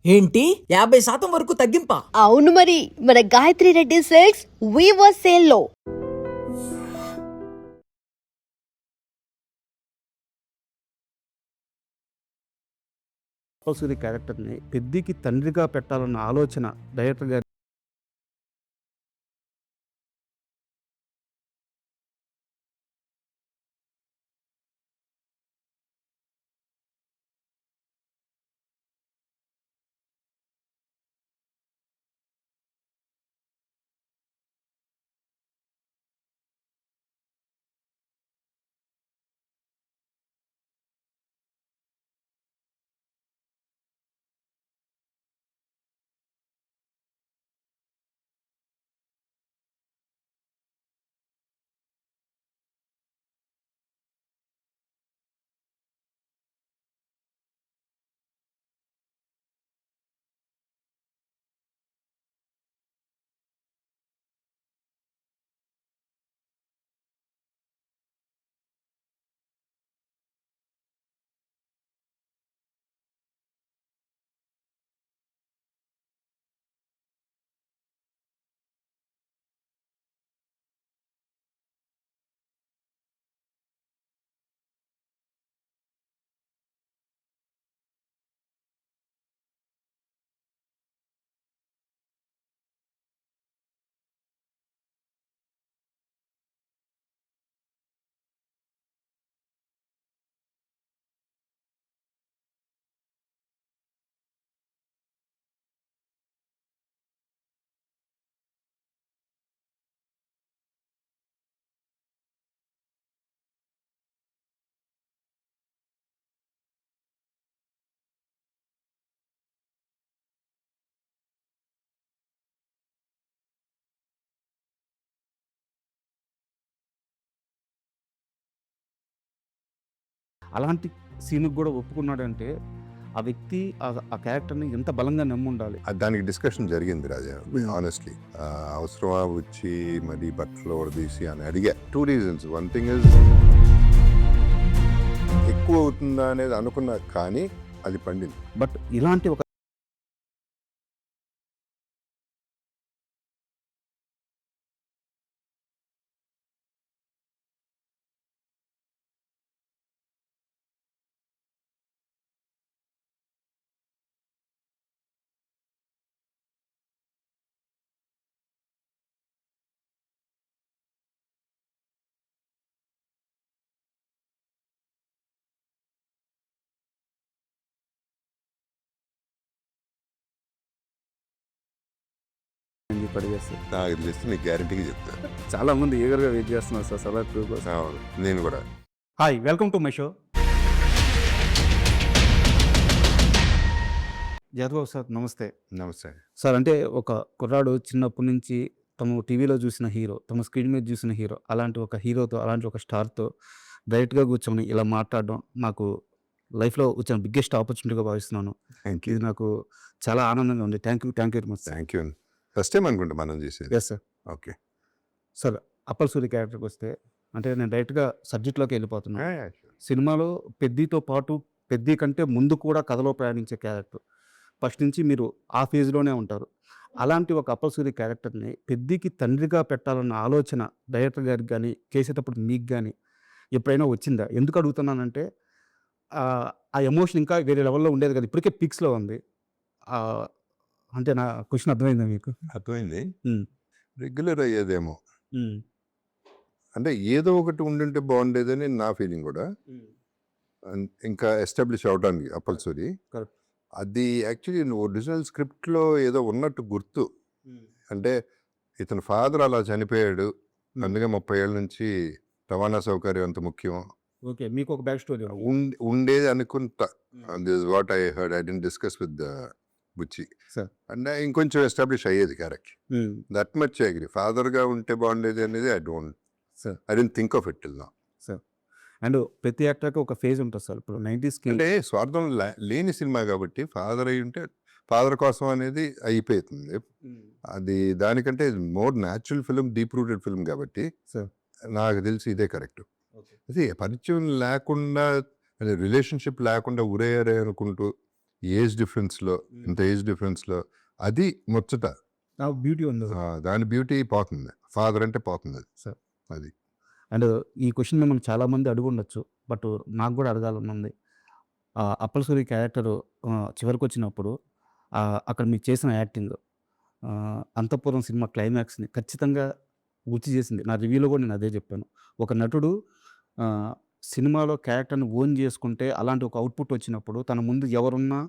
ఏంటి 50% వరకు తగ్గింపా? అవును మరి, మన Gayatri Reddy silks weaver sale లో సూరి క్యారెక్టర్ని పెద్దికి తండ్రిగా పెట్టాలన్న ఆలోచన డైరెక్టర్ గారి అలాంటి సీన్కి కూడా ఒప్పుకున్నాడంటే ఆ వ్యక్తి ఆ క్యారెక్టర్ని ఎంత బలంగా నమ్ముండాలి. దానికి డిస్కషన్ జరిగింది రాజా, ఆనెస్ట్లీ. అవసరమా వచ్చి మరి బట్టలు తీసి అని అడిగా. 2 reasons. 1 thing is ఎక్కువ అవుతుందా అనేది అనుకున్నా, కానీ అది పండింది. బట్ ఇలాంటి ఒక పడివేస్తారు. నాకు తెలిస్తే నీకు గ్యారంటీగా చెప్తాను. చాలా మంది ఈగర్గా వెయిట్ చేస్తున్నారు సార్ సలార్ 2 కోసం. అవును, నేను కూడా. Hi, welcome to my show. Jadhav sir నమస్తే. నమస్తే. సార్, అంటే ఒక కుర్రాడు చిన్నప్పటి నుంచి తను టీవీలో చూసిన హీరో, తమ స్క్రీన్ మీద చూసిన హీరో, అలాంటి ఒక హీరోతో, అలాంటి ఒక స్టార్తో డైరెక్ట్గా కూర్చొని ఇలా మాట్లాడడం నాకు లైఫ్లో వచ్చిన బిగ్గెస్ట్ ఆపర్చునిటీగా భావిస్తున్నాను. Thank you. ఇది నాకు చాలా ఆనందంగా ఉంది. Thank you very much. Thank you. First time అనుకుంటా మనం చేసేది. Yes sir. Okay sir, Appal Suri క్యారెక్టర్కి వస్తే, అంటే నేను డైరెక్ట్గా సబ్జెక్ట్లోకి వెళ్ళిపోతున్నాను. సినిమాలో పెద్దితో పాటు, పెద్ది కంటే ముందు కూడా కథలో ప్రయాణించే క్యారెక్టర్. ఫస్ట్ నుంచి మీరు ఆ ఫేజ్లోనే ఉంటారు. అలాంటి ఒక అప్పల్ సూరి క్యారెక్టర్ని పెద్దికి తండ్రిగా పెట్టాలన్న ఆలోచన డైరెక్టర్ గారికి కానీ, చేసేటప్పుడు మీకు కానీ ఎప్పుడైనా వచ్చిందా? ఎందుకు అడుగుతున్నానంటే ఆ ఎమోషన్ ఇంకా వేరే లెవెల్లో ఉండేది కదా, ఇప్పటికే పిక్స్లో ఉంది. అంటే నా క్వశ్చన్ అర్థమైందా మీకు? అర్థమైంది. రెగ్యులర్ అయ్యేదేమో, ఉమ్. అంటే ఏదో ఒకటి ఉండుంటే బాగుండేదని నా ఫీలింగ్ కూడా. ఇంకా ఎస్టాబ్లిష్ అవడానికి అప్పల్ సూరి Correct. అది యాక్చువల్లీ ఒరిజినల్ స్క్రిప్ట్లో ఏదో ఉన్నట్టు గుర్తు. అంటే ఇతని ఫాదర్ అలా చనిపోయాడు, అందుకే 30 ఏళ్ళ నుంచి రవాణా సౌకర్యం అంత ముఖ్యం ఓకే, మీకు ఒక బ్యాక్ స్టోరీ ఉండేది అనుకుంటా. This what I heard. I didn't discuss with Buchi. Sir. అంటే ఇంకొంచెం ఎస్టాబ్లిష్ అయ్యేది character. That much I agree. ఫాదర్గా ఉంటే బాగుండేది అనేది I didn't think of it till now. And ప్రతి యాక్టర్కి ఒక ఫేజ్ ఉంటుంది సార్. ఇప్పుడు 90s అంటే స్వార్థం లేని సినిమా కాబట్టి ఫాదర్ అయి ఉంటే ఫాదర్ కోసం అనేది అయిపోతుంది. అది దానికంటే more natural film, deep rooted film కాబట్టి Sir. నాకు తెలిసి ఇదే కరెక్ట్. అది పరిచయం లేకుండా, రిలేషన్షిప్ లేకుండా ఉరేయరే అనుకుంటూ ఏజ్ డిఫరెన్స్లో, ఇంత ఏజ్ డిఫరెన్స్లో అది ముచ్చట. బ్యూటీ ఉంది దాని బ్యూటీ పోతుంది, ఫాదర్ అంటే పోతుంది అది. సార్. అది అండ్ ఈ క్వశ్చన్ మిమ్మల్ని చాలామంది అడుగు ఉండొచ్చు, బట్ నాకు కూడా అడగాలని ఉంది. అప్పల్ సూరి క్యారెక్టర్ చివరికి వచ్చినప్పుడు అక్కడ మీరు చేసిన యాక్టింగ్ అంతఃపురం సినిమా క్లైమాక్స్ని ఖచ్చితంగా గుర్తు చేసింది. నా రివ్యూలో కూడా నేను అదే చెప్పాను. ఒక నటుడు సినిమాలో క్యారెక్టర్ని ఓన్ చేసుకుంటే అలాంటి ఒక అవుట్పుట్ వచ్చినప్పుడు తన ముందు ఎవరున్నా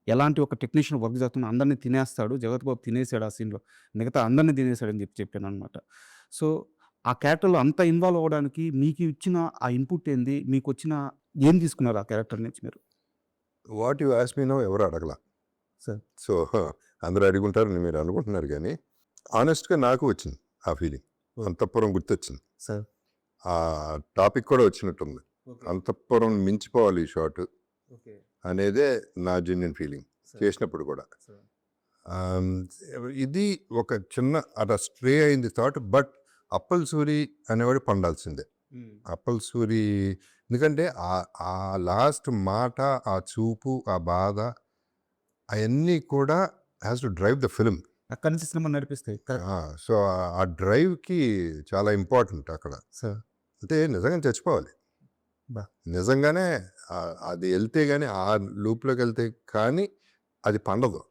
ఎలాంటి ఒక టెక్నీషియన్ వర్క్ చేస్తున్నా అందరినీ తినేస్తాడు. జగత్ బాబు తినేసాడు ఆ సీన్లో, మిగతా అందరినీ తినేసాడని చెప్పాను అనమాట. సో ఆ క్యారెక్టర్లో అంత ఇన్వాల్వ్ అవ్వడానికి మీకు ఇచ్చిన ఆ ఇన్పుట్ ఏంది, మీకు వచ్చిన ఏం తీసుకున్నారు ఆ క్యారెక్టర్ నుంచి మీరు? What you ask me now ఎవరు అడగల సార్. సో అందరూ అడుగుంటారని మీరు అనుకుంటున్నారు, కానీ ఆనెస్ట్గా నాకు వచ్చింది ఆ ఫీలింగ్. అంతఃపురం గుర్తొచ్చింది. సార్. ఆ టాపిక్ కూడా వచ్చినట్టుంది. అంతఃపురం మించిపోవాలి ఈ షాట్ అనేదే నా జెన్యున్ ఫీలింగ్ చేసినప్పుడు కూడా. ఇది ఒక చిన్న అట్లా స్ట్రే అయింది థాట్. బట్ అప్పల్ సూరి అనేవాడు పండాల్సిందే. అప్పల్ సూరి ఎందుకంటే ఆ లాస్ట్ మాట, ఆ చూపు, ఆ బాధ అవన్నీ కూడా has to drive the film. అక్కడి నుంచి సినిమా నడిపిస్తాయి. సో ఆ డ్రైవ్కి చాలా ఇంపార్టెంట్ అక్కడ. సార్. అంటే నిజంగా చచ్చిపోవాలి, బా. నిజంగానే అది వెళ్తే కానీ, ఆ లూప్లోకి వెళ్తే కానీ అది పండదు.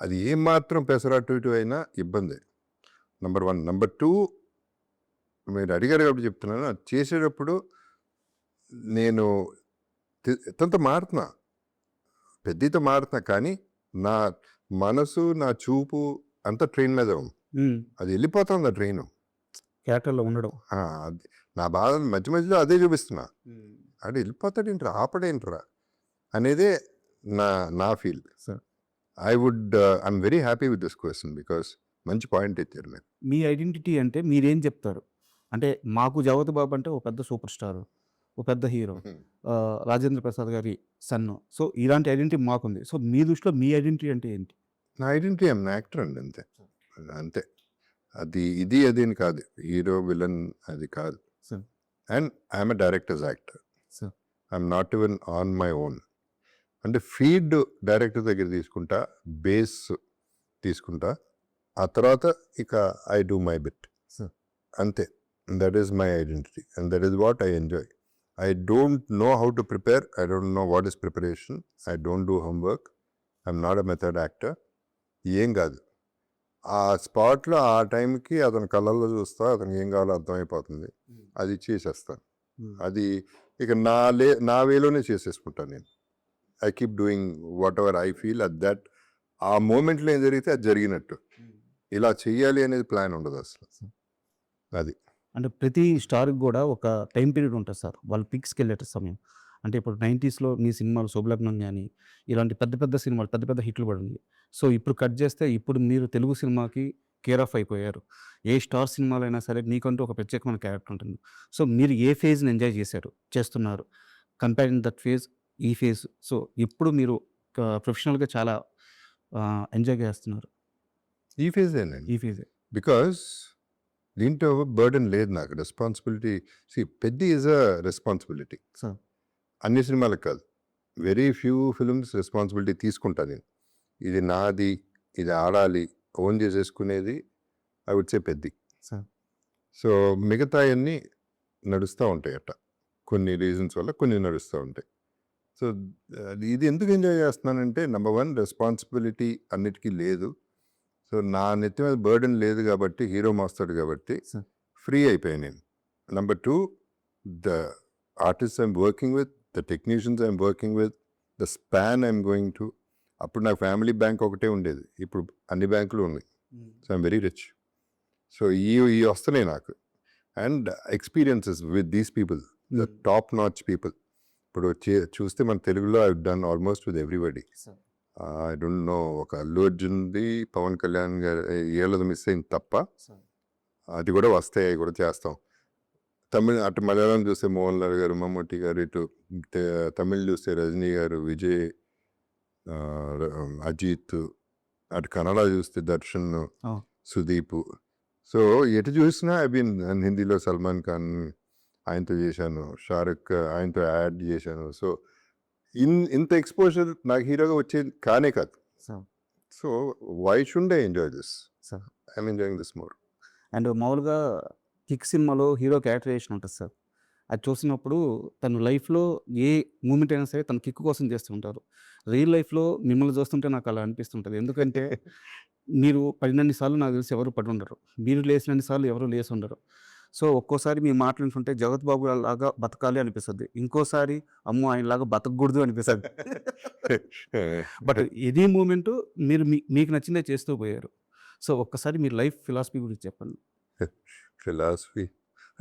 అది ఏమాత్రం పెసరట్టు ఇటు అయినా ఇబ్బంది. నెంబర్ 1. నెంబర్ 2, మీరు అడిగారు కాబట్టి చెప్తున్నాను, అది చేసేటప్పుడు నేను ఎంతో మారుతున్నా, పెద్దతో మారుతున్నా, కానీ నా మనసు, నా చూపు అంతా ట్రైన్ మీద ఉంది. అది వెళ్ళిపోతుంది ఆ ట్రైన్ క్యారెక్టర్లో ఉండడం. అది నా బాధ మధ్య మధ్యలో అదే చూపిస్తున్నా. అంటే వెళ్ళిపోతాడేంట్రా, ఆపడేంట్రా అనేదే నా feel. Sir. I'm very happy with this question because మంచి పాయింట్ ఇచ్చారు మీరు. మీ ఐడెంటిటీ అంటే మీరేం చెప్తారు? అంటే మాకు జగత్ బాబు అంటే ఒక పెద్ద సూపర్ స్టార్, ఒక పెద్ద హీరో, రాజేంద్ర ప్రసాద్ గారి సన్ను. సో ఇలాంటి ఐడెంటిటీ మాకుంది. సో మీ దృష్టిలో మీ ఐడెంటిటీ అంటే ఏంటి? నా ఐడెంటిటీ ఐఎమ్ యాక్టర్ అండి, అంతే. అంతే. అది అది అని కాదు, హీరో విలన్ అది కాదు. Sir. And I'm a director's actor. Sir. I'm not even on my own. అంటే ఫీడ్ డైరెక్టర్ దగ్గర తీసుకుంటా, బేస్ తీసుకుంటా, ఆ తర్వాత ఇక I do my bit. Sir. అంతే. That is my identity and that is what I enjoy. I don't know how to prepare. I don't know what is preparation. I don't do homework. I'm not a method actor. ఏం కాదు, ఆ స్పాట్లో ఆ టైంకి అతని కళ్ళల్లో చూస్తా, అతనికి ఏం కావాలో అర్థమైపోతుంది, అది చేసేస్తాను. అది ఇక నా వేలోనే చేసేసుకుంటాను నేను. I keep doing what ever I feel at that. ఆ మూమెంట్లో ఏం జరిగితే అది జరిగినట్టు. ఇలా చెయ్యాలి అనేది ప్లాన్ ఉండదు అసలు. అది అంటే ప్రతి స్టార్కి కూడా ఒక టైం పీరియడ్ ఉంటుంది సార్, వాళ్ళు పిక్స్కి వెళ్ళే సమయం. అంటే ఇప్పుడు 90sలో మీ సినిమాలు శుభలగ్నం కానీ ఇలాంటి పెద్ద పెద్ద సినిమాలు, పెద్ద పెద్ద హిట్లు పడింది. సో ఇప్పుడు కట్ చేస్తే ఇప్పుడు మీరు తెలుగు సినిమాకి కేర్ ఆఫ్ అయిపోయారు. ఏ స్టార్ సినిమాలు అయినా సరే మీకంటూ ఒక ప్రత్యేకమైన క్యారెక్టర్ ఉంటుంది. సో మీరు ఏ ఫేజ్ని ఎంజాయ్ చేస్తున్నారు కంపేరింగ్ దట్ ఫేజ్, ఈ ఫేజ్. సో ఇప్పుడు మీరు ప్రొఫెషనల్గా చాలా ఎంజాయ్ చేస్తున్నారు ఈ ఫేజేనండి. ఈ ఫేజే. బికాస్ దీంట్లో బర్డెన్ లేదు నాకు, రెస్పాన్సిబిలిటీ. పెద్ద ఈజ్ అ రెస్పాన్సిబిలిటీ. సార్. అన్ని సినిమాలకు కాదు, వెరీ ఫ్యూ ఫిల్మ్స్ రెస్పాన్సిబిలిటీ తీసుకుంటా నేను. ఇది నాది, ఇది ఆడాలి, ఓన్ చేసేసుకునేది ఐ వుడ్ సే పెద్ద. సార్. సో మిగతా అన్నీ నడుస్తూ ఉంటాయి అట్ట, కొన్ని రీజన్స్ వల్ల కొన్ని నడుస్తూ ఉంటాయి. సో ఇది ఎందుకు ఎంజాయ్ చేస్తున్నానంటే, నెంబర్ 1 రెస్పాన్సిబిలిటీ అన్నిటికీ లేదు. సో నా నెత్తి మీద బర్డెన్ లేదు కాబట్టి, హీరో మోస్తాడు కాబట్టి ఫ్రీ అయిపోయాను నేను. Number 2, the artist I'm working with, the technicians I'm working with, the span I'm going to. అప్పుడు నాకు ఫ్యామిలీ బ్యాంక్ ఒకటే ఉండేది, ఇప్పుడు అన్ని బ్యాంకులు ఉన్నాయి. So I'm very rich. So ఈ వస్తున్నాయి నాకు. And experiences with these people, the top notch people. ఇప్పుడు చూస్తే మన తెలుగులో I done almost with everybody. I don't know, ఒక అల్లు అర్జున్ది, పవన్ కళ్యాణ్ గారి ఏళ్ళది మిస్ అయింది తప్ప, అది కూడా వస్తాయి, అవి కూడా చేస్తాం. అటు మలయాళం చూస్తే మోహన్ లాల్ గారు, మమ్మూటి గారు, ఇటు తమిళ్ చూస్తే రజనీ గారు, విజయ్, అజిత్, అటు కన్నడ చూస్తే దర్శన్, సుదీప్. సో ఎటు చూసినా ఐ బీన్. హిందీలో సల్మాన్ ఖాన్ ఆయనతో చేశాను, షారుఖ్ ఆయనతో యాడ్ చేశాను. సో ఇంత ఎక్స్పోజర్ నాకు హీరోగా వచ్చేది కానే కాదు. Sir so why should I enjoy this? Sir I'm enjoying this more. And మామూలుగా కిక్ సినిమాలో హీరో క్యారెక్టరైజేషన్ ఉంటుంది సార్. అది చూసినప్పుడు తన లైఫ్లో ఏ మూమెంట్ అయినా సరే తన కిక్ కోసం చేస్తుంటారు. రియల్ లైఫ్లో మిమ్మల్ని చూస్తుంటే నాకు అలా అనిపిస్తుంటుంది. ఎందుకంటే మీరు పడినన్ని సార్లు నాకు తెలిసి ఎవరు పడి ఉండరు. మీరు లేచినన్ని సార్లు ఎవరు లేచి ఉండరు. సో ఒక్కోసారి మీ మాటలు వింటుంటే జగత్ బాబు లాగా బతకాలి అనిపిస్తుంది. ఇంకోసారి అమ్మో ఆయనలాగా బతకూడదు అనిపిస్తుంది. బట్ ఇది మూమెంట్ మీరు మీకు నచ్చిందే చేస్తూ పోయారు. సో ఒక్కసారి మీ లైఫ్ ఫిలాసఫీ గురించి చెప్పండి. ఫిలాసఫీ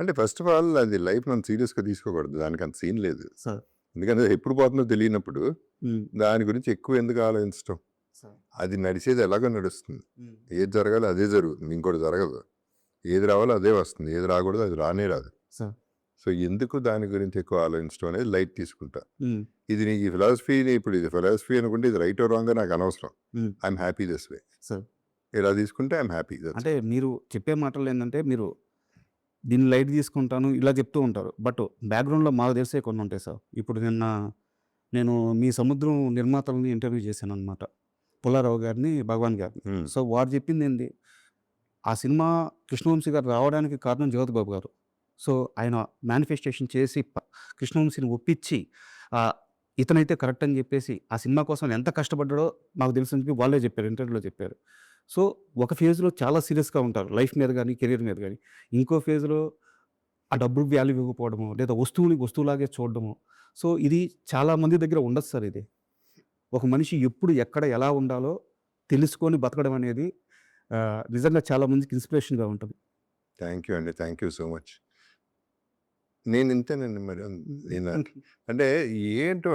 అంటే ఫస్ట్ ఆఫ్ ఆల్ అది లైఫ్ నన్ను సీరియస్గా తీసుకోకూడదు. దానికి అంత సీన్ లేదు. సార్ ఎందుకంటే ఎప్పుడు పోతుందో తెలియనప్పుడు దాని గురించి ఎక్కువ ఎందుకు ఆలోచించడం? అది నడిచేది ఎలాగో నడుస్తుంది. ఏది జరగాలో అదే జరుగుతుంది, ఇంకోటి జరగదు. ఏది రావాలో అదే వస్తుంది, ఏది రాకూడదు అది రానే రాదు. సార్ సో ఎందుకు దాని గురించి ఎక్కువ ఆలోచించడం అనేది లైట్ తీసుకుంటా. ఇది నీకు ఈ ఫిలాసఫీని ఇప్పుడు ఇది ఫిలాసఫీ అనుకుంటే ఇది రైట్ రాంగ్ నాకు అనవసరం. I'm happy this way. Sir ఇలా తీసుకుంటే ఐఎమ్ హ్యాపీ. అంటే మీరు చెప్పే మాటలు ఏంటంటే మీరు దీన్ని లైట్ తీసుకుంటాను ఇలా చెప్తూ ఉంటారు. బట్ బ్యాక్గ్రౌండ్లో మాకు తెలిసే కొన్ని ఉంటాయి సార్. ఇప్పుడు నేను మీ సముద్రం నిర్మాతలని ఇంటర్వ్యూ చేశాను అనమాట, పుల్లారావు గారిని, భగవాన్ గారిని. సో వారు చెప్పింది ఏంటి, ఆ సినిమా కృష్ణవంశీ గారు రావడానికి కారణం జ్యోతి బాబు గారు. సో ఆయన మేనిఫెస్టేషన్ చేసి కృష్ణవంశీని ఒప్పించి ఇతనైతే కరెక్ట్ అని చెప్పేసి ఆ సినిమా కోసం ఎంత కష్టపడ్డాడో నాకు తెలిసిన చెప్పి వాళ్ళే చెప్పారు, ఇంటర్వ్యూలో చెప్పారు. సో ఒక ఫేజ్లో చాలా సీరియస్గా ఉంటారు లైఫ్ మీద కానీ కెరీర్ మీద కానీ. ఇంకో ఫేజ్లో ఆ డబ్బులు వాల్యూ ఇవ్వకపోవడము లేదా వస్తువుని వస్తువులాగే చూడడము. సో ఇది చాలామంది దగ్గర ఉండదు సార్. ఇది ఒక మనిషి ఎప్పుడు ఎక్కడ ఎలా ఉండాలో తెలుసుకొని బతకడం అనేది నిజంగా చాలామందికి ఇన్స్పిరేషన్గా ఉంటుంది. థ్యాంక్ యూ అండి, థ్యాంక్ యూ సో మచ్. నేను ఇంతేనండి మరి. నేను అంటే ఏంటో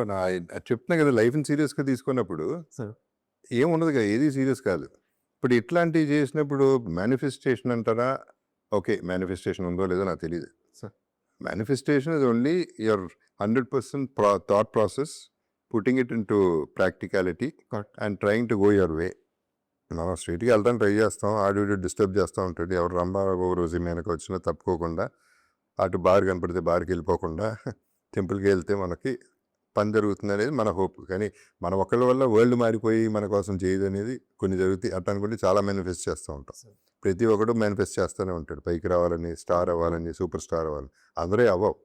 చెప్తున్నా కదా, లైఫ్ని సీరియస్గా తీసుకున్నప్పుడు సార్ ఏముండదు కదా, ఏది సీరియస్ కాదు. ఇప్పుడు ఇట్లాంటివి చేసినప్పుడు మేనిఫెస్టేషన్ అంటారా? ఓకే, మేనిఫెస్టేషన్ ఉందో లేదో నాకు తెలియదు. Sir manifestation is only your 100% thought process, putting it in to practicality and trying to go your way. మనం స్ట్రైట్గా వెళ్తాను ట్రై చేస్తాం, ఆడు డిస్టర్బ్ చేస్తూ ఉంటాడు. ఎవరు రంబాబు రోజు వెనక వచ్చినా తప్పుకోకుండా, అటు బార్ కనపడితే బార్కి వెళ్ళిపోకుండా టెంపుల్కి వెళ్తే మనకి పని జరుగుతుంది అనేది మన హోప్. కానీ మన ఒక్కళ్ళ వల్ల వరల్డ్ మారిపోయి మన కోసం చేయదు అనేది కొన్ని జరుగుతాయి. అట్లా అనుకుంటే చాలా మేనిఫెస్ట్ చేస్తూ ఉంటాం. ప్రతి ఒక్కడు మేనిఫెస్ట్ చేస్తూనే ఉంటాడు, పైకి రావాలని, స్టార్ అవ్వాలని, సూపర్ స్టార్ అవ్వాలని. అందరే అవ్వవు.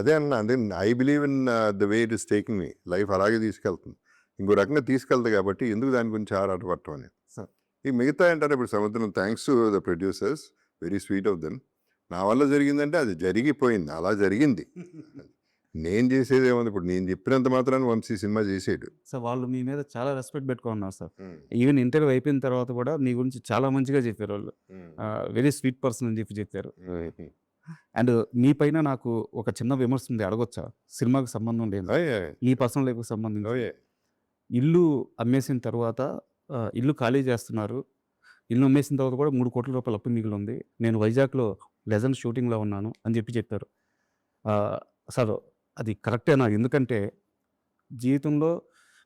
అదే అదే I believe in the way it is taking me. Life అలాగే తీసుకెళ్తుంది, ఇంకో రకంగా తీసుకెళ్తాయి. కాబట్టి ఎందుకు దాని గురించి ఆరాటపడటం అని. ఈ మిగతా ఏంటంటే ఇప్పుడు సముద్రం, thanks to the producers, very sweet of them. నా వల్ల జరిగిందంటే అది జరిగిపోయింది, అలా జరిగింది. నేను చేసేది ఏముంది, ఇప్పుడు నేను చెప్పినంత మాత్రాన్ని వంశీ సినిమా చేసేడు. సార్ వాళ్ళు మీ మీద చాలా రెస్పెక్ట్ పెట్టుకున్నారు సార్. ఈవెన్ ఇంటర్వ్యూ అయిపోయిన తర్వాత కూడా మీ గురించి చాలా మంచిగా చెప్పారు వాళ్ళు. వెరీ స్వీట్ పర్సన్ అని చెప్పారు. అండ్ మీ పైన నాకు ఒక చిన్న విమర్శ ఉంది, అడగొచ్చా? సినిమాకి సంబంధం లేదు, మీ పర్సనల్ లైఫ్కి సంబంధించి. ఇల్లు అమ్మేసిన తర్వాత ఇల్లు ఖాళీ చేస్తున్నారు. ఇల్లు అమ్మేసిన తర్వాత కూడా 3 కోట్ల రూపాయలు అప్పు మిగిలి ఉంది. నేను వైజాగ్లో లెజెండ్ షూటింగ్లో ఉన్నాను అని చెప్పారు. సార్ అది కరెక్టేనా? ఎందుకంటే జీవితంలో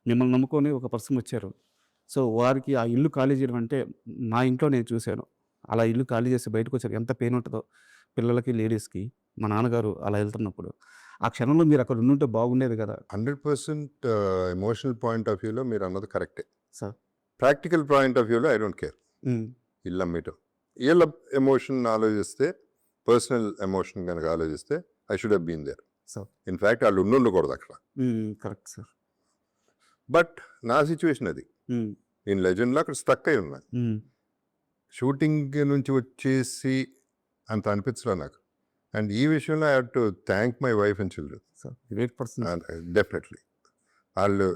మిమ్మల్ని నమ్ముకొని ఒక పర్సన్ వచ్చారు. సో వారికి ఆ ఇల్లు ఖాళీ చేయడం అంటే, నా ఇంట్లో నేను చూశాను, అలా ఇల్లు ఖాళీ చేసి బయటకు వచ్చారు, ఎంత పెయిన్ ఉంటుందో పిల్లలకి, లేడీస్కి. మా నాన్నగారు అలా వెళ్తున్నప్పుడు ఆ క్షణంలో మీరు అక్కడ ఉండుంటే బాగుండేది కదా. 100% ఎమోషనల్ పాయింట్ ఆఫ్ వ్యూలో మీరు అన్నది కరెక్టే సార్. ప్రాక్టికల్ పాయింట్ ఆఫ్ వ్యూలో ఐ డోంట్ కేర్. ఇల్లు అమ్మేయటం, వీళ్ళ ఎమోషన్ ఆలోచిస్తే, పర్సనల్ ఎమోషన్ కనుక ఆలోచిస్తే I should have been there. Sir in fact వాళ్ళు ఉండకూడదు అక్కడ. Correct sir. బట్ నా సిచ్యువేషన్ అది. నేను లెజెండ్లో అక్కడ స్టక్ అయి ఉన్నాను. షూటింగ్ నుంచి వచ్చేసి అంత అనిపించలే నాకు. అండ్ ఈ విషయంలో I have to thank my wife and children. Sir great person. Definitely వాళ్ళు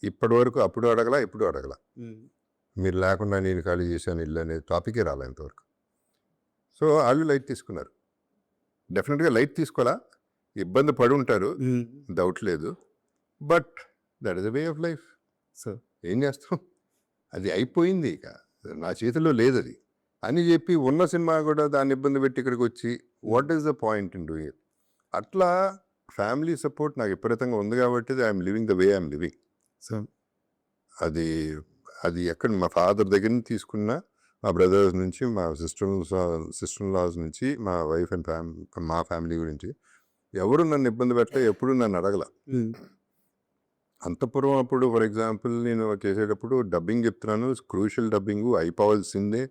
ఇప్పటి వరకు అప్పుడు అడగలా, ఇప్పుడు అడగలా. మీరు లేకుండా నేను ఖాళీ చేశాను ఇల్లు అనే టాపికే రాలే ఇంతవరకు. సో వాళ్ళు లైట్ తీసుకున్నారు. డెఫినెట్గా లైట్ తీసుకోవాలా, ఇబ్బంది పడి ఉంటారు, డౌట్ లేదు. But that is the way of life. So ఏం చేస్తాం, అది అయిపోయింది, ఇక నా చేతిలో లేదు అది అని చెప్పి ఉన్న సినిమా కూడా దాన్ని ఇబ్బంది పెట్టి ఇక్కడికి వచ్చి what is the point in doing it? అట్లా ఫ్యామిలీ సపోర్ట్ నాకు విపరీతంగా ఉంది కాబట్టి I'm living the way I'm living. So అది ఎక్కడ మా ఫాదర్ దగ్గర నుంచి తీసుకున్నా, మా బ్రదర్స్ నుంచి, మా సిస్టర్ లాస్ నుంచి, మా వైఫ్ అండ్ మా ఫ్యామిలీ గురించి ఎవరు నన్ను ఇబ్బంది పెట్టలే, ఎప్పుడు నన్ను అడగల. అంతపురం అప్పుడు ఫర్ ఎగ్జాంపుల్ నేను చేసేటప్పుడు డబ్బింగ్ చెప్తున్నాను, క్రూషియల్ డబ్బింగ్ అయిపోవాల్సిందే,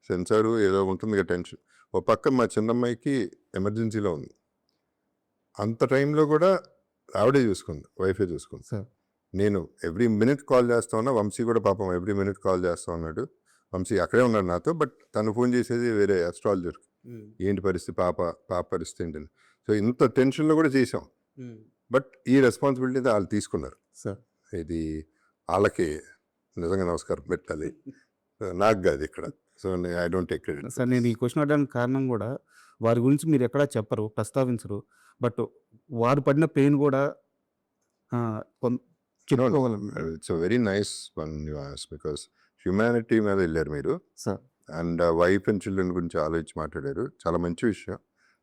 సెన్సారు ఏదో ఉంటుంది కదా టెన్షన్. ఓ పక్క మా చిన్నమ్మాయికి ఎమర్జెన్సీలో ఉంది, అంత టైంలో కూడా ఆవిడే చూసుకుంది, వైఫే చూసుకుంది. సార్ నేను ఎవ్రీ మినిట్ కాల్ చేస్తా ఉన్నా, వంశీ కూడా పాపం ఎవ్రీ మినిట్ కాల్ చేస్తూ ఉన్నాడు. వంశీ అక్కడే ఉన్నాడు నాతో, బట్ తను ఫోన్ చేసేది వేరే అస్ట్రాలజర్, ఏంటి పరిస్థితి, పాప పరిస్థితి ఏంటని. సో ఇంత టెన్షన్లో కూడా చేసాం, బట్ ఈ రెస్పాన్సిబిలిటీ వాళ్ళు తీసుకున్నారు. సార్ ఇది వాళ్ళకి నిజంగా నమస్కారం పెట్టాలి, నాకు కాదు ఇక్కడ. So I don't take credit. Sir నేను ఈ క్వశ్చన్ అడగడానికి కారణం కూడా వారి గురించి మీరు ఎక్కడా చెప్పరు, ప్రస్తావించరు, బట్ వారు పడిన పెయిన్ కూడా చెప్పుకోవాలి. It's very nice one you ask, because humanity మీద వెళ్ళారు మీరు, sir and wife and children గురించి ఆలోచించి మాట్లాడారు. చాలా మంచి విషయం.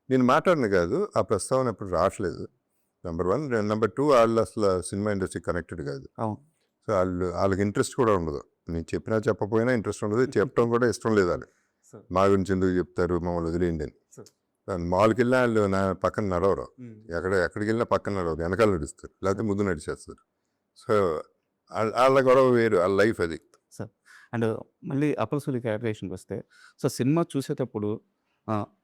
నేను మాట్లాడిన కాదు, ఆ ప్రస్తావన ఎప్పుడు రావట్లేదు, నెంబర్ 1. నెంబర్ 2, వాళ్ళు అసలు సినిమా ఇండస్ట్రీ కనెక్టెడ్ కాదు. అవును. సో వాళ్ళకి ఇంట్రెస్ట్ కూడా ఉండదు. నేను చెప్పినా చెప్పకపోయినా ఇంట్రెస్ట్ ఉండదు, చెప్పడం కూడా ఇష్టం లేదు వాళ్ళు. సార్ మా గురించి ఎందుకు చెప్తారు, మమ్మల్ని వదిలేయండి అని. సార్ మాల్కి వెళ్ళినా వాళ్ళు నా పక్కన నడవరు, ఎక్కడికి వెళ్ళినా పక్కన నడవరు, వెనకాల నడుస్తారు, లేకపోతే ముందు నడిచేస్తారు. సో వాళ్ళ గొడవ వేరు, వాళ్ళ లైఫ్ అది. సార్ అండ్ మళ్ళీ అప్పల్ సూరి క్యారెక్టరేషన్కి వస్తే, సో సినిమా చూసేటప్పుడు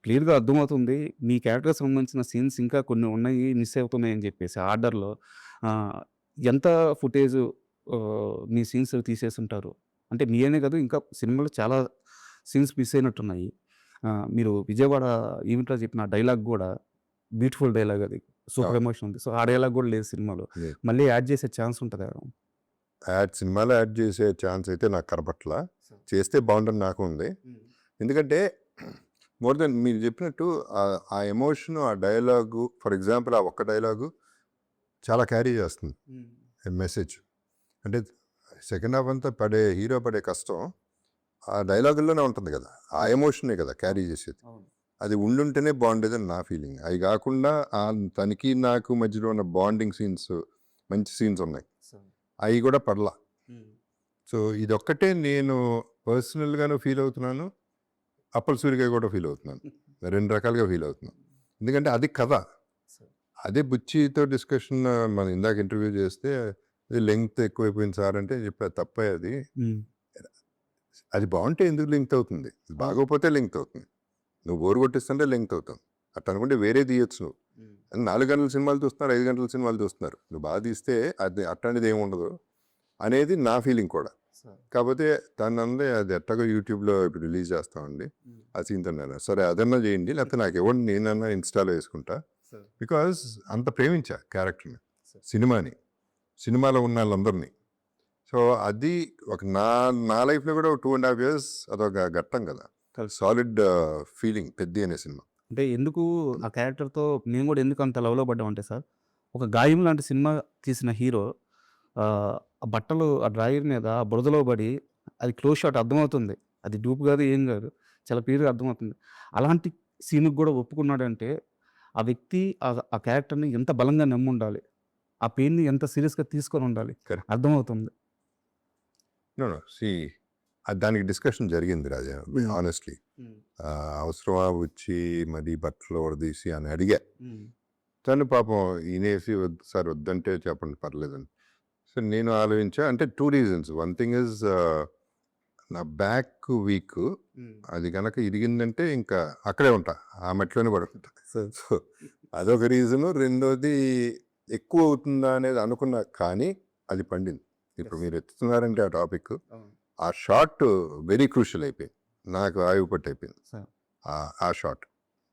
క్లియర్గా అర్థమవుతుంది మీ క్యారెక్టర్కి సంబంధించిన సీన్స్ ఇంకా కొన్ని ఉన్నాయి, మిస్ అవుతున్నాయి అని చెప్పేసి ఆర్డర్లో ఎంత ఫుటేజ్ మీ సీన్స్ తీసేసి ఉంటారు అంటే మీ అనే కాదు, ఇంకా సినిమాలో చాలా సీన్స్ మిస్ అయినట్టున్నాయి. మీరు విజయవాడ ఈవెంట్లో చెప్పిన డైలాగ్ కూడా బ్యూటిఫుల్ డైలాగ్, అది సూపర్ ఎమోషన్ ఉంది. సో ఆ డైలాగ్ కూడా లేదు సినిమాలో, లేదు. మళ్ళీ యాడ్ చేసే ఛాన్స్ ఉంటుంది. సినిమాలో యాడ్ చేసే ఛాన్స్ అయితే నాకు కనపట్ల, చేస్తే బాగుంటుంది నాకు ఉంది. ఎందుకంటే మోర్ దెన్ మీరు చెప్పినట్టు ఆ ఎమోషన్, ఆ డైలాగు, ఫర్ ఎగ్జాంపుల్ ఆ ఒక్క డైలాగు చాలా క్యారీ చేస్తుంది మెసేజ్. అంటే సెకండ్ హాఫ్ అంతా హీరో పడే కష్టం ఆ డైలాగుల్లోనే ఉంటుంది కదా, ఆ ఎమోషనే కదా క్యారీ చేసేది. అది ఉండుంటేనే బాగుండేదని నా ఫీలింగ్. అవి కాకుండా తనకి నాకు మధ్యలో ఉన్న బాండింగ్ సీన్స్, మంచి సీన్స్ ఉన్నాయి, అవి కూడా పడలా. సో ఇదొక్కటే నేను పర్సనల్గాను ఫీల్ అవుతున్నాను, అప్పల్ సూరిగా కూడా ఫీల్ అవుతున్నాను, 2 రకాలుగా ఫీల్ అవుతున్నాను. ఎందుకంటే అది కథ, అదే బుచ్చితో డిస్కషన్ మనం ఇందాక ఇంటర్వ్యూ చేస్తే అది లెంగ్త్ ఎక్కువైపోయింది సార్ అంటే చెప్పా, తప్పే అది. అది బాగుంటే ఎందుకు లింక్ అవుతుంది, బాగోపోతే లింక్ అవుతుంది. నువ్వు బోరు కొట్టిస్తుంటే లింక్ అవుతావు, అట్లా అనుకుంటే వేరే తీయొచ్చు. నువ్వు 4 గంటల సినిమాలు చూస్తున్నారు, 5 గంటల సినిమాలు చూస్తున్నారు, నువ్వు బాగా తీస్తే అది అట్లాంటిది ఏమి ఉండదు అనేది నా ఫీలింగ్ కూడా. కాకపోతే దాన్ని అందే అది ఎట్టగా యూట్యూబ్లో ఇప్పుడు రిలీజ్ చేస్తామండి, ఆ సీన్ తిన్నాను, సరే అదన్నా చేయండి, లేకపోతే నాకు ఇవ్వండి, నేనన్నా ఇన్స్టాలో వేసుకుంటా. బికాజ్ అంత ప్రేమించా క్యారెక్టర్ని, సినిమాలో ఉన్న వాళ్ళందరినీ. సో అది ఒక నా లైఫ్లో కూడా 2.5 years అదొక ఘట్టం కదా, సాలిడ్ ఫీలింగ్ పెద్ద అనే సినిమా. అంటే ఎందుకు ఆ క్యారెక్టర్తో నేను కూడా ఎందుకు అంత లవ్లో పడ్డామంటే సార్, ఒక గాయం లాంటి సినిమా తీసిన హీరో ఆ బట్టలు ఆ డ్రాయర్ మీద ఆ బురదలో పడి, అది క్లోజ్ షాట్ అర్థమవుతుంది, అది డూప్ కాదు ఏం కాదు, చాలా క్లియర్గా అర్థమవుతుంది. అలాంటి సీన్కి కూడా ఒప్పుకున్నాడంటే ఆ వ్యక్తి ఆ క్యారెక్టర్ని ఎంత బలంగా నమ్మి ఉండాలి, ఆ పెయిన్ని ఎంత సీరియస్గా తీసుకొని ఉండాలి, Correct. అర్థమవుతుంది. దానికి డిస్కషన్ జరిగింది రాజా, ఆనెస్ట్లీ. అవసరమా వచ్చి మరి బట్టలు వడదీసి అని అడిగా. తను పాపం ఈనేసి సార్ వద్దంటే చెప్పండి పర్లేదని. సో నేను ఆలోచించా, అంటే 2 reasons. 1 thing is నా బ్యాక్ వీక్, అది కనుక ఇరిగిందంటే ఇంకా అక్కడే ఉంటా, ఆ మెట్లోనే పడుకుంటా. సో అదొక రీజను. రెండోది ఎక్కువ అవుతుందా అనేది అనుకున్నా, కానీ అది పండింది. ఇప్పుడు మీరు ఎత్తుతున్నారంటే ఆ టాపిక్, ఆ షాట్ వెరీ క్రూషియల్ అయిపోయింది, నాకు ఆయుపట్టు అయిపోయింది ఆ షాట్.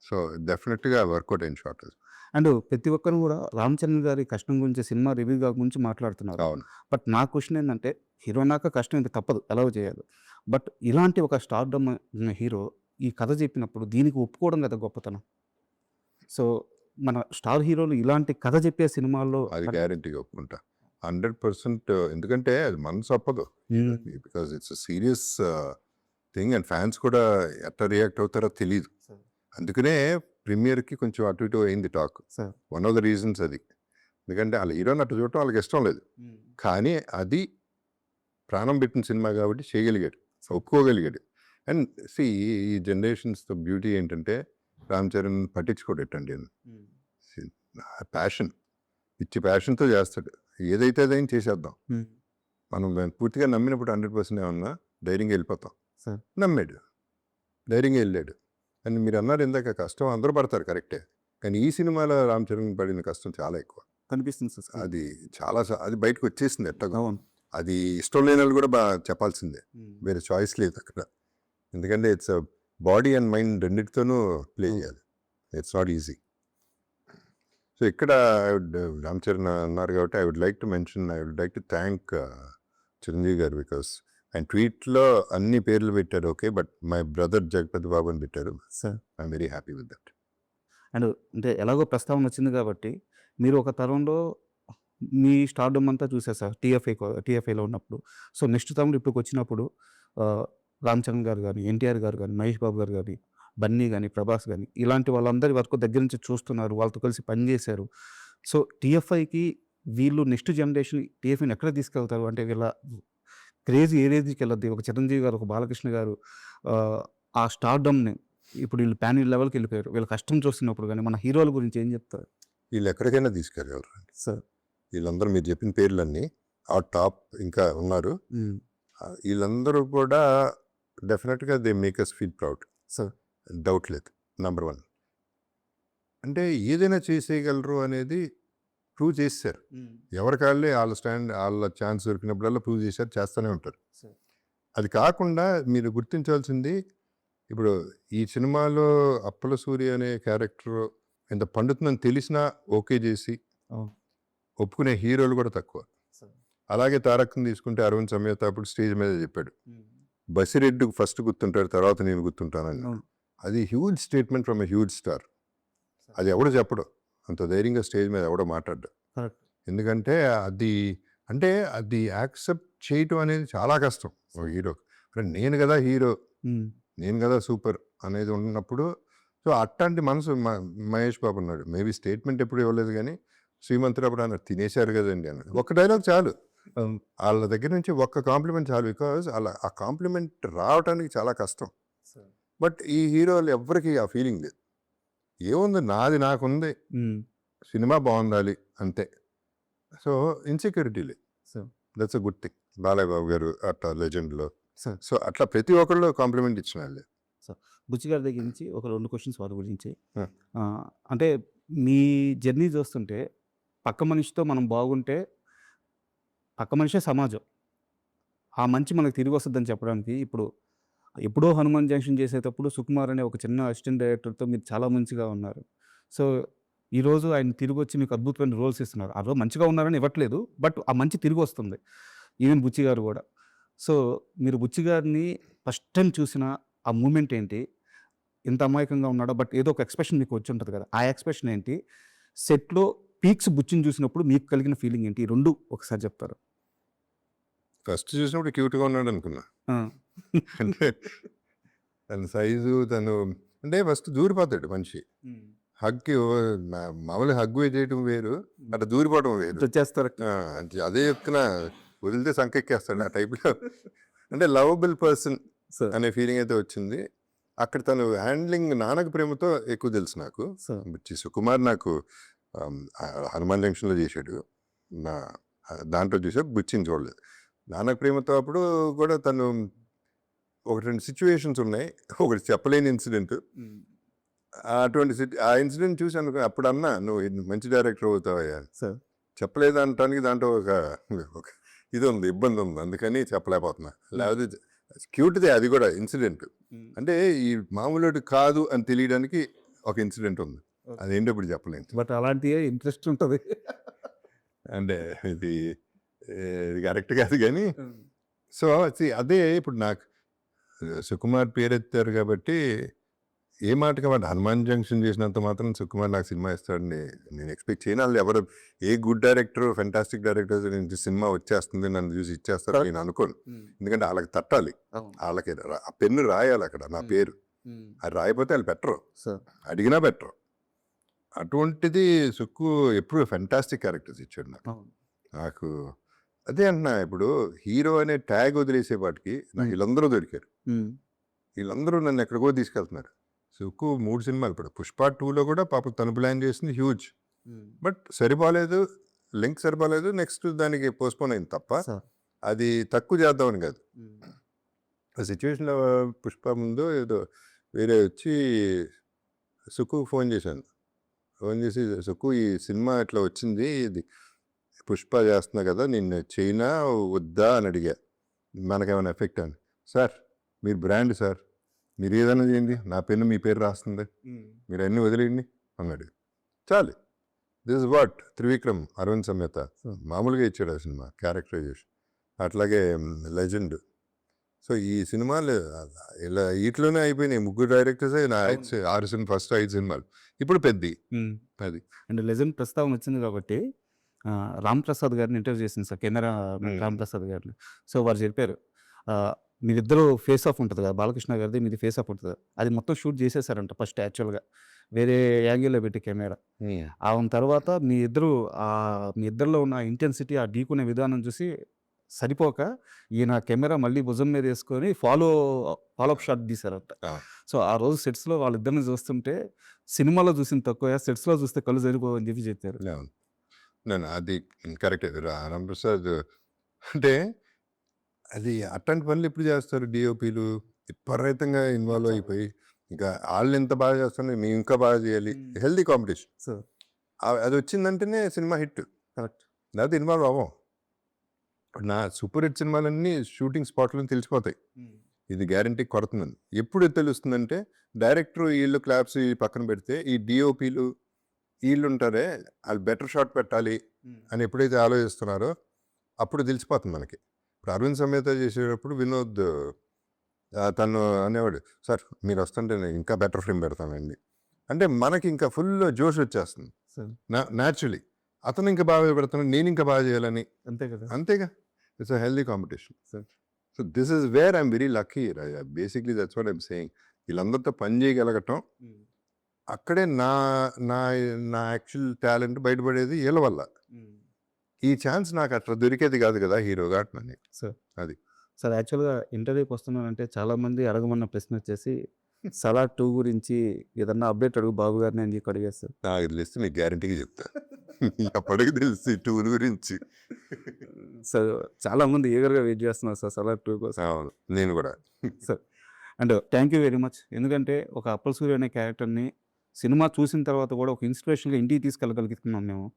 సో డెఫినెట్గా వర్కౌట్ అయిన షాట్. అండ్ ప్రతి ఒక్కరు కూడా రామ్ చరణ్ గారి కష్టం గురించి, సినిమా రివ్యూ గురించి మాట్లాడుతున్నారు. అవును. బట్ నా క్వశ్చన్ ఏంటంటే, హీరోనాక కష్టం ఇంక తప్పదు, ఎలా చేయాలి. బట్ ఇలాంటి ఒక స్టార్డమ్ ఉన్న హీరో ఈ కథ చెప్పినప్పుడు దీనికి ఒప్పుకోవడం కదా గొప్పతనం. సో మన స్టార్ హీరోలు ఇలాంటి కథ చెప్పే సినిమాల్లో అది గ్యారంటీగా ఒప్పుకుంటా 100%. ఎందుకంటే అది మనసు ఒప్పదు, because it's serious thing, and fans కూడా ఎట్లా రియాక్ట్ అవుతారో తెలియదు. అందుకనే ప్రీమియర్కి కొంచెం అటు ఇటు అయింది talk. Sir 1 of the reasons అది. ఎందుకంటే వాళ్ళ హీరోని అట్లా చూడటం వాళ్ళకి ఇష్టం లేదు, కానీ అది ప్రాణం పెట్టిన సినిమా కాబట్టి చేయగలిగాడు, ఒప్పుకోగలిగాడు. అండ్ ఈ జనరేషన్స్తో బ్యూటీ ఏంటంటే రామ్ చరణ్ పట్టించుకోడటండి, ప్యాషన్, పిచ్చి ప్యాషన్తో చేస్తాడు. ఏదైతే అదైనా చేసేద్దాం. Hmm. మనం దాన్ని పూర్తిగా నమ్మినప్పుడు 100% ఏమన్నా ధైర్యంగా వెళ్ళిపోతాం. Sir. నమ్మాడు, ధైర్యంగా వెళ్ళాడు. అని మీరు అన్నారు ఇందాక, కష్టం అందరూ పడతారు కరెక్టే, కానీ ఈ సినిమాలో రామ్ చరణ్ పడిన కష్టం చాలా ఎక్కువ. కనిపిస్తుంది సార్. అది చాలా అది బయటకు వచ్చేసింది ఎట్టగా. అవును. అది ఇష్టం లేని వాళ్ళు కూడా బాగా చెప్పాల్సిందే, వేరే చాయిస్ లేదు అక్కడ. ఎందుకంటే ఇట్స్ బాడీ అండ్ మైండ్ రెండింటితోనూ ప్లే చేయాలి. It's not easy. సో ఇక్కడ రామ్ చరణ్ అన్నారు కాబట్టి I would like to thank Chiranjeevi garu, because ఆయన ట్వీట్లో అన్ని పేర్లు పెట్టారు, okay, but my brother Jagapathi Babu అని పెట్టారు. Sir I'm very happy with that. And అంటే ఎలాగో ప్రస్తావన వచ్చింది కాబట్టి మీరు ఒక తరంలో మీ స్టార్డమ్ అంతా చూసారు సార్ టీఎఫ్ఐలో ఉన్నప్పుడు. సో నెక్స్ట్ తరంలో ఇప్పుడు వచ్చినప్పుడు రామ్ చరణ్ గారు కానీ, ఎన్టీఆర్ గారు కానీ, మహేష్ బాబు గారు కానీ, బన్నీ కానీ, ప్రభాస్ కానీ, ఇలాంటి వాళ్ళందరి వరకు దగ్గర నుంచి చూస్తున్నారు, వాళ్ళతో కలిసి పనిచేశారు. సో టీఎఫ్ఐకి వీళ్ళు నెక్స్ట్ జనరేషన్ టీఎఫ్ఐని ఎక్కడ తీసుకెళ్తారు అంటే వీళ్ళ క్రేజీ ఏ రేంజ్కి వెళ్ళద్ది. ఒక చిరంజీవి గారు, ఒక బాలకృష్ణ గారు ఆ స్టార్డమ్ని ఇప్పుడు వీళ్ళు ప్యాన్ లెవెల్కి వెళ్ళిపోయారు. వీళ్ళ కష్టం చూస్తున్నప్పుడు కానీ మన హీరోల గురించి ఏం చెప్తారు వీళ్ళు ఎక్కడికైనా తీసుకెళ్ళగలరు సార్? వీళ్ళందరూ మీరు చెప్పిన పేర్లన్నీ ఆ టాప్ ఇంకా ఉన్నారు. వీళ్ళందరూ కూడా డెఫినెట్గా they make us feel proud sir. Doubt లేదు. నెంబర్ 1 అంటే ఏదైనా చేసేయగలరు అనేది ప్రూవ్ చేశారు. ఎవరికాళ్ళే వాళ్ళ ఛాన్స్ దొరికినప్పుడల్లా ప్రూవ్ చేశారు, చేస్తూనే ఉంటారు. Sure. అది కాకుండా మీరు గుర్తించాల్సింది, ఇప్పుడు ఈ సినిమాలో అప్పల సూర్య అనే క్యారెక్టర్ ఎంత పండుతుందని తెలిసినా ఓకే చేసి ఒప్పుకునే హీరోలు కూడా తక్కువ. అలాగే తారక్ని తీసుకుంటే అరవింద్ సమేత అప్పుడు స్టేజ్ మీద చెప్పాడు, బసిరెడ్డి ఫస్ట్ గుర్తుంటాడు, తర్వాత నేను గుర్తుంటానని. అది huge statement from a huge star. అది ఎవడో చెప్పడు, అంత ధైర్యంగా స్టేజ్ మీద ఎవడో మాట్లాడ్డా. ఎందుకంటే అది యాక్సెప్ట్ చేయటం అనేది చాలా కష్టం ఒక హీరో. నేను కదా హీరో, నేను కదా సూపర్ అనేది ఉన్నప్పుడు. సో అట్లాంటి మనసు మహేష్ బాబు ఉన్నాడు. మేబీ స్టేట్మెంట్ ఎప్పుడు ఇవ్వలేదు, కానీ శ్రీమంతుడు అప్పుడు అన్నారు తినేశారు కదండి అన్నాడు. ఒక్క డైలాగ్ చాలు, వాళ్ళ దగ్గర నుంచి ఒక్క కాంప్లిమెంట్ చాలు. బికాజ్ అలా ఆ కాంప్లిమెంట్ రావడానికి చాలా కష్టం. బట్ ఈ హీరోలు ఎవ్వరికి ఆ ఫీలింగ్ లేదు. ఏముంది, నాది నాకుంది, సినిమా బాగుండాలి అంతే. సో ఇన్సెక్యూరిటీ లేదు. That's a good thing. Balayya Babu garu అట్లా లెజెండ్లో. సో అట్లా ప్రతి ఒక్కళ్ళు కాంప్లిమెంట్ ఇచ్చిన వాళ్ళే. బుచ్చి గారి దగ్గర నుంచి ఒక 2 క్వశ్చన్స్ వారి గురించి. అంటే మీ జర్నీ చూస్తుంటే పక్క మనిషితో మనం బాగుంటే పక్క మనిషే సమాజం, ఆ మంచి మనకు తిరిగి వస్తుందని చెప్పడానికి ఇప్పుడు ఎప్పుడో హనుమాన్ జంక్షన్ చేసేటప్పుడు సుకుమార్ అనే ఒక చిన్న అసిస్టెంట్ డైరెక్టర్తో మీరు చాలా మంచిగా ఉన్నారు. సో ఈరోజు ఆయన తిరిగి వచ్చి మీకు అద్భుతమైన రోల్స్ ఇస్తున్నారు. ఆ రోజు మంచిగా ఉన్నారని ఇవ్వట్లేదు, బట్ ఆ మంచి తిరిగి వస్తుంది. ఈవెన్ బుచ్చి గారు కూడా. సో మీరు బుచ్చి గారిని ఫస్ట్ టైం చూసిన ఆ మూమెంట్ ఏంటి? ఎంత అమాయకంగా ఉన్నాడో, బట్ ఏదో ఒక ఎక్స్ప్రెషన్ మీకు వచ్చి ఉంటుంది కదా, ఆ ఎక్స్ప్రెషన్ ఏంటి? సెట్లో పీక్స్ బుచ్చిని చూసినప్పుడు మీకు కలిగిన ఫీలింగ్ ఏంటి? ఈ 2 ఒకసారి చెప్తారు. ఫస్ట్ చూసినప్పుడు క్యూట్గా ఉన్నాడు అనుకున్నా. అంటే తన సైజు, తను అంటే ఫస్ట్ దూరిపోతాడు మనిషి. హగ్కి మామూలు హగ్గు చేయటం వేరు, అట్లా దూరిపోవడం వేరు. వచ్చేస్తారు. అదే చెప్తున్నా, వదిలితే సంకెక్కేస్తాడు ఆ టైప్లో. అంటే లవబుల్ పర్సన్ అనే ఫీలింగ్ అయితే వచ్చింది. అక్కడ తను హ్యాండ్లింగ్ నాన్నకు ప్రేమతో ఎక్కువ తెలుసు నాకు. సుకుమార్ నాకు హనుమాన్ జంక్షన్లో చేశాడు, నా దాంట్లో చూసా, బుచ్చిని చూడలేదు. నాన్నకు ప్రేమతో అప్పుడు కూడా తను 1-2 సిచ్యువేషన్స్ ఉన్నాయి, ఒకటి చెప్పలేని ఇన్సిడెంట్. అటువంటి ఆ ఇన్సిడెంట్ చూసి అప్పుడు అన్నా, నువ్వు మంచి డైరెక్టర్ అవుతావయ్యా. చెప్పలేదు అనటానికి దాంట్లో ఒక ఇది ఉంది, ఇబ్బంది ఉంది, అందుకని చెప్పలేకపోతున్నా. లేకపోతే క్యూట్దే అది కూడా ఇన్సిడెంట్. అంటే ఈ మామూలు కాదు అని తెలియడానికి ఒక ఇన్సిడెంట్ ఉంది, అదేంటో ఇప్పుడు చెప్పలేదు. బట్ అలాంటి ఇంట్రెస్ట్ ఉంటుంది. అంటే ఇది కరెక్ట్ కాదు కానీ. సో అదే ఇప్పుడు నాకు సుకుమార్ పేరెత్తారు కాబట్టి ఏ మాటగా వాడు హనుమాన్ జంక్షన్ చేసినంత మాత్రం సుకుమార్ నాకు సినిమా ఇస్తాడని నేను ఎక్స్పెక్ట్ చేయను. వాళ్ళు ఎవరు a good director, fantastic director నుంచి సినిమా వచ్చేస్తుంది నన్ను చూసి ఇచ్చేస్తారు నేను అనుకోను. ఎందుకంటే వాళ్ళకి తట్టాలి, వాళ్ళకి ఆ పెన్ను రాయాలి అక్కడ నా పేరు. అది రాయకపోతే వాళ్ళు పెట్టరు, అడిగినా పెట్టరు. అటువంటిది సుక్కు ఎప్పుడు ఫెంటాస్టిక్ క్యారెక్టర్స్ ఇచ్చాడు నాకు. అదే అంటున్నా, ఇప్పుడు హీరో అనే ట్యాగ్ వదిలేసేపాటికి నాకు వీళ్ళందరూ దొరికారు. వీళ్ళందరూ నన్ను ఎక్కడికో తీసుకెళ్తున్నారు. సుక్కు 3 సినిమాలు, ఇప్పుడు పుష్ప 2లో కూడా పాప తను ప్లాన్ చేసింది హ్యూజ్, బట్ సరిపోలేదు. లింక్ సరిపోలేదు, నెక్స్ట్ దానికి పోస్ట్పోన్ అయింది తప్ప సార్ అది తక్కువ చేద్దామని కాదు. ఆ సిచ్యువేషన్లో పుష్ప ముందు ఏదో వేరే వచ్చి సుకు ఫోన్ చేశాను. ఫోన్ చేసి, సుకు ఈ సినిమా ఇట్లా వచ్చింది, ఇది పుష్ప చేస్తున్నా కదా, నిన్ను చైనా వద్దా అని అడిగా, మనకేమైనా ఎఫెక్ట్ అని. సార్ మీరు బ్రాండ్ సార్, మీరు ఏదైనా చేయండి, నా పెన్ను మీ పేరు రాస్తుంది, మీరు అన్నీ వదిలేయండి అన్నాడు. చాలు. This is what Trivikram Aravind Sametha మామూలుగా ఇచ్చాడు ఆ సినిమా క్యారెక్టరైజేషన్. అట్లాగే లెజెండ్. సో ఈ సినిమాలు ఇలా వీటిలోనే అయిపోయినాయి. 3 డైరెక్టర్స్ 6 సినిమా, ఫస్ట్ 5 సినిమాలు, ఇప్పుడు పెద్ద అది. అండ్ లెజెండ్ ప్రస్తావన వచ్చింది కాబట్టి రామ్ ప్రసాద్ గారిని ఇంటర్వ్యూ చేసింది సార్, కెమెరా రామ్ ప్రసాద్ గారిని. సో వారు చెప్పారు, మీరిద్దరు ఫేస్ ఆఫ్ ఉంటుంది కదా, బాలకృష్ణ గారిది మీది ఫేస్ ఆఫ్ ఉంటుంది, అది మొత్తం షూట్ చేసేసారంట ఫస్ట్ యాక్చువల్గా వేరే యాంగిల్లో పెట్టి కెమెరా. ఆ తర్వాత మీ ఇద్దరిలో ఉన్న ఇంటెన్సిటీ, ఆ ఢీకునే విధానం చూసి సరిపోక ఈయన కెమెరా మళ్ళీ భుజం మీద వేసుకొని ఫాలోఅప్ షాట్ తీశారంట. సో ఆ రోజు సెట్స్లో వాళ్ళిద్దరిని చూస్తుంటే సినిమాలో చూసిన తక్కువ, సెట్స్లో చూస్తే కళ్ళు సరిపోవని చెప్పి చెప్పారు. నేను అది కరెక్టే. రామప్రసాద్ అంటే అది అట్లాంటి పనులు ఎప్పుడు చేస్తారు డిఓపీలు, విపరీతంగా ఇన్వాల్వ్ అయిపోయి, ఇంకా వాళ్ళు ఎంత బాగా చేస్తున్నారు మేము ఇంకా బాగా చేయాలి, హెల్దీ కాంపిటీషన్. సో అది వచ్చిందంటేనే సినిమా హిట్. కరెక్ట్. లేకపోతే ఇన్వాల్వ్ అవ్వం. నా సూపర్ హిట్ సినిమాలన్నీ షూటింగ్ స్పాట్లో తెలిసిపోతాయి, ఇది గ్యారంటీ కొడుతుందని. ఎప్పుడు తెలుస్తుందంటే డైరెక్టర్ వీళ్ళు క్లాప్స్ పక్కన పెడితే ఈ డిఓపీలు వీళ్ళు ఉంటారే, వాళ్ళు బెటర్ షాట్ పెట్టాలి అని ఎప్పుడైతే ఆలోచిస్తున్నారో అప్పుడు తెలిసిపోతుంది మనకి. ఇప్పుడు అరవింద్ సమేత చేసేటప్పుడు వినోద్ తను అనేవాడు, సార్ మీరు వస్తుంటే నేను ఇంకా బెటర్ ఫ్రేమ్ పెడతానండి అంటే మనకి ఇంకా ఫుల్ జోష్ వచ్చేస్తుంది న్యాచురలీ. అతను ఇంకా బాగా పెడతాను, నేను ఇంకా బాగా చేయాలని. అంతే కదా. అంతేగా, it's a healthy competition. So this is where I'm very lucky. Basically that's what I'm saying. వీళ్ళందరితో పని చేయగలగటం, అక్కడే నా నా నా యాక్చువల్ టాలెంట్ బయటపడేది వీళ్ళ వల్ల. ఈ ఛాన్స్ నాకు అట్లా దొరికేది కాదు కదా హీరోగా అట్లని. సార్ అది సార్ యాక్చువల్గా ఇంటర్వ్యూకి వస్తున్నానంటే చాలామంది అడగమన్న ప్రశ్న వచ్చేసి సలార్ 2 గురించి ఏదన్నా అప్డేట్ అడుగు బాబు గారిని అని చెప్పి అడిగేస్తారు. నాకు తెలిస్తే నీకు గ్యారంటీగా చెప్తా, అప్పటికి తెలిసి టూర్ గురించి. సార్ చాలామంది ఈగర్గా వెయిట్ చేస్తున్నారు సార్ సలార్ 2 కోసం. అవును, నేను కూడా. Sir and thank you very much. ఎందుకంటే ఒక అప్పల్ సూర్య అనే క్యారెక్టర్ని సినిమా చూసిన తర్వాత కూడా ఒక ఇన్స్పిరేషన్గా ఇంటికి తీసుకెళ్ళగలుగుతున్నాం మేము.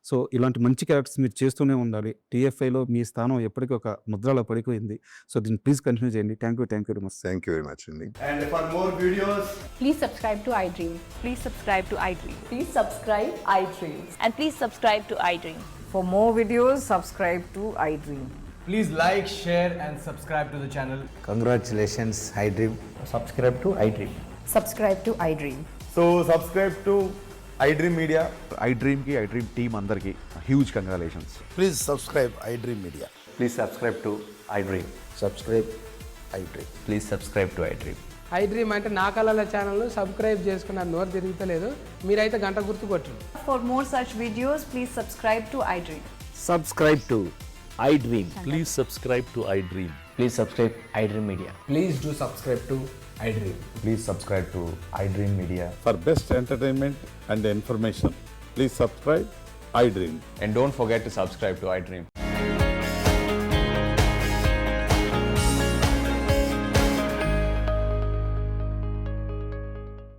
సో ఇలాంటి మంచి క్యారెక్టర్స్ మీరు చేస్తూనే ఉండాలి. టీఎఫ్ఐలో మీ స్థానం ఎప్పటికీ ఒక ముద్రలో పడిపోయింది. సో దీన్ని ప్లీజ్ కంటిన్యూ చేయండి. Thank you very much. Thank you very much అండి. And for more videos, Please subscribe to iDream. Please subscribe to iDream. Please subscribe iDream. And please subscribe to iDream. For more videos, subscribe to iDream. please like, share and subscribe to the channel. Congratulations, iDream. Subscribe to iDream. Subscribe to iDream. So subscribe to iDream Media. iDream team అందరికి huge congratulations. Please subscribe iDream Media. Please subscribe to iDream. Subscribe iDream. Please subscribe to iDream. iDream అంటే నా కళల ఛానల్ను subscribe చేసుకున్న నోరు తిరుగుతలేదు, మీరైతే గంట గుర్తు కొట్టండి. For more such videos, please subscribe to iDream. Subscribe to iDream. Please subscribe to iDream. Please subscribe iDream Media. Please do subscribe to iDream. Please subscribe to iDream Media. For best entertainment and information, please subscribe iDream. And don't forget to subscribe to iDream.